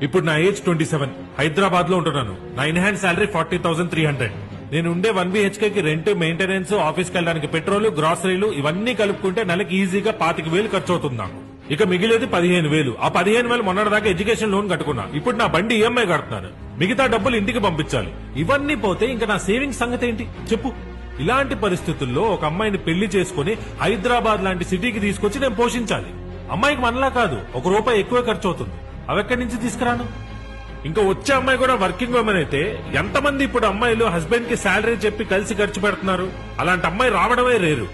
ఇప్పుడు నా ఏజ్ 27, హైదరాబాద్ లో ఉంటున్నాను. నా ఇన్హాండ్ శాలరీ 40,300. నేను ఉండే 1 BHK కి రెంట్, మెయింటెనెన్స్, ఆఫీస్కి వెళ్ళడానికి పెట్రోల్, గ్రాసరీలు ఇవన్నీ కలుపుకుంటే నెలకి ఈజీగా 25,000 ఖర్చు అవుతుంది నాకు. ఇక మిగిలేది 15,000. ఆ 15,000 మొన్నటిదాకా ఎడ్యుకేషన్ లోన్ కట్టుకున్నా. ఇప్పుడు నా బండి ఈఎంఐ కడుతున్నాను. మిగతా డబ్బులు ఇంటికి పంపించాలి. ఇవన్నీ పోతే ఇంకా నా సేవింగ్స్ సంగతి ఏంటి చెప్పు. ఇలాంటి పరిస్థితుల్లో ఒక అమ్మాయిని పెళ్లి చేసుకుని హైదరాబాద్ లాంటి సిటీకి తీసుకొచ్చి నేను పోషించాలి. అమ్మాయికి మనలా కాదు, ₹1 ఎక్కువ ఖర్చు అవుతుంది. అవెక్కడి నుంచి తీసుకురాను? ఇంకా వచ్చే అమ్మాయి కూడా వర్కింగ్ ఉమెన్ అయితే ఎంతమంది ఇప్పుడు అమ్మాయిలు హస్బెండ్ కి శాలరీ చెప్పి కలిసి ఖర్చు పెడుతున్నారు? అలాంటి అమ్మాయి రావడమే రేరు.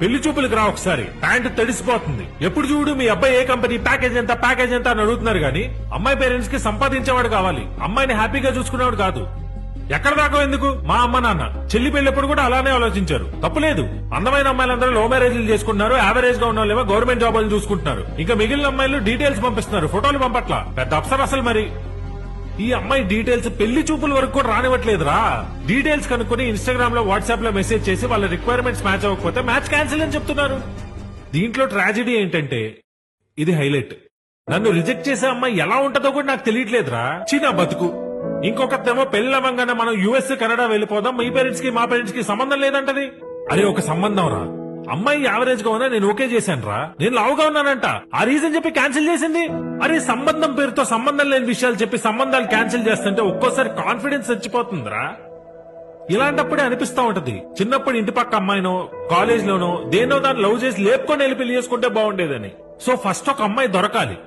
పెళ్లి చూపులకు రా ఒకసారి, ప్యాంటు తడిసిపోతుంది. ఎప్పుడు చూడు మీ అబ్బాయి ఏ కంపెనీ, ప్యాకేజ్ ఎంత అని అడుగుతున్నారు గానీ అమ్మాయి పేరెంట్స్ కి సంపాదించేవాడు కావాలి, అమ్మాయిని హ్యాపీగా చూసుకునేవాడు కాదు. ఎక్కడ దాకా ఎందుకు? మా అమ్మ నాన్న చెల్లి పెళ్ళప్పుడు కూడా అలానే ఆలోచించారు. తప్పులేదు. అందమైన అమ్మాయిలందరూ లవ్ మ్యారేజ్లు చేసుకుంటున్నారు. యావరేజ్ గా ఉన్న వాళ్ళేమో గవర్నమెంట్ జాబులు చూసుకుంటున్నారు. ఇంకా మిగిలిన అమ్మాయిలు డీటెయిల్స్ పంపిస్తున్నారు, ఫోటోలు పంపట్ల. పెద్ద అప్సర్ అసలు. మరి ఈ అమ్మాయి డీటెయిల్స్ పెళ్లి చూపుల వరకు కూడా రానివ్వట్లేదురా. డీటెయిల్స్ కనుక్కొని ఇన్స్టాగ్రామ్ లో, వాట్సాప్ లో మెసేజ్ చేసి వాళ్ళ రిక్వైర్మెంట్స్ మ్యాచ్ అవ్వకపోతే మ్యాచ్ క్యాన్సిల్ అని చెప్తున్నారు. దీంట్లో ట్రాజెడీ ఏంటంటే ఇది హైలైట్. నన్ను రిజెక్ట్ చేసే అమ్మాయి ఎలా ఉంటుందో కూడా నాకు తెలియట్లేదురా. చీనా బతుకు. ఇంకొకతేమో పెళ్ళవంగానే మనం యుఎస్, కెనడా వెళ్ళిపోదాం, మీ పేరెంట్స్ కి మా పేరెంట్స్ కి సంబంధం లేదంటది. అరే ఒక సంబంధం రా. అమ్మాయి యావరేజ్ గా ఉన్నా నేను ఓకే చేశాను రా. నేను లావుగా ఉన్నానంట, ఆ రీజన్ చెప్పి క్యాన్సిల్ చేసింది. అరే సంబంధం పేరుతో సంబంధం లేని విషయాలు చెప్పి సంబంధాలు క్యాన్సిల్ చేస్తుంటే ఒక్కోసారి కాన్ఫిడెన్స్ చచ్చిపోతుందిరా. ఇలాంటప్పుడే అనిపిస్తా ఉంటది, చిన్నప్పుడు ఇంటి పక్క అమ్మాయినో, కాలేజ్ లోనో దేనో దాన్ని లవ్ చేసి లేపుకొని వెళ్ళి పెళ్లి చేసుకుంటే బాగుండేదని. సో ఫస్ట్ ఒక అమ్మాయి దొరకాలి.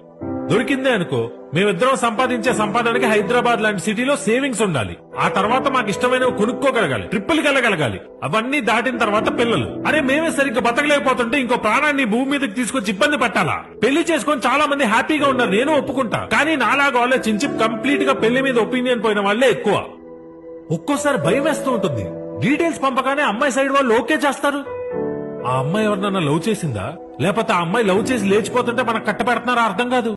దొరికిందే అనుకో, మేమిద్దరం సంపాదించే సంపాదనకి హైదరాబాద్ లాంటి సిటీలో సేవింగ్స్ ఉండాలి. ఆ తర్వాత మాకు ఇష్టమైనవి కొనుక్కోగలగాలి, ట్రిప్పులకి వెళ్ళగలగాలి. అవన్నీ దాటిన తర్వాత పిల్లలు. అరే మేమే సరిగ్గా బతకలేకపోతుంటే ఇంకో ప్రాణాన్ని భూమి మీదకి తీసుకొచ్చి ఇబ్బంది పెట్టాలా? పెళ్లి చేసుకొని చాలా మంది హ్యాపీగా ఉన్నారు, నేను ఒప్పుకుంటా. కానీ నాలాగా ఆలోచించి కంప్లీట్ గా పెళ్లి మీద ఒపీనియన్ పోయిన వాళ్లే ఎక్కువ. ఒక్కోసారి భయం వేస్తూ ఉంటుంది. డీటెయిల్స్ పంపగానే అమ్మాయి సైడ్ వాళ్ళు ఓకే చేస్తారు. ఆ అమ్మాయి ఎవరినన్నా లవ్ చేసిందా, లేకపోతే ఆ అమ్మాయి లవ్ చేసి లేచిపోతుంటే మనకు కట్టబెడుతున్నారా అర్థం కాదు.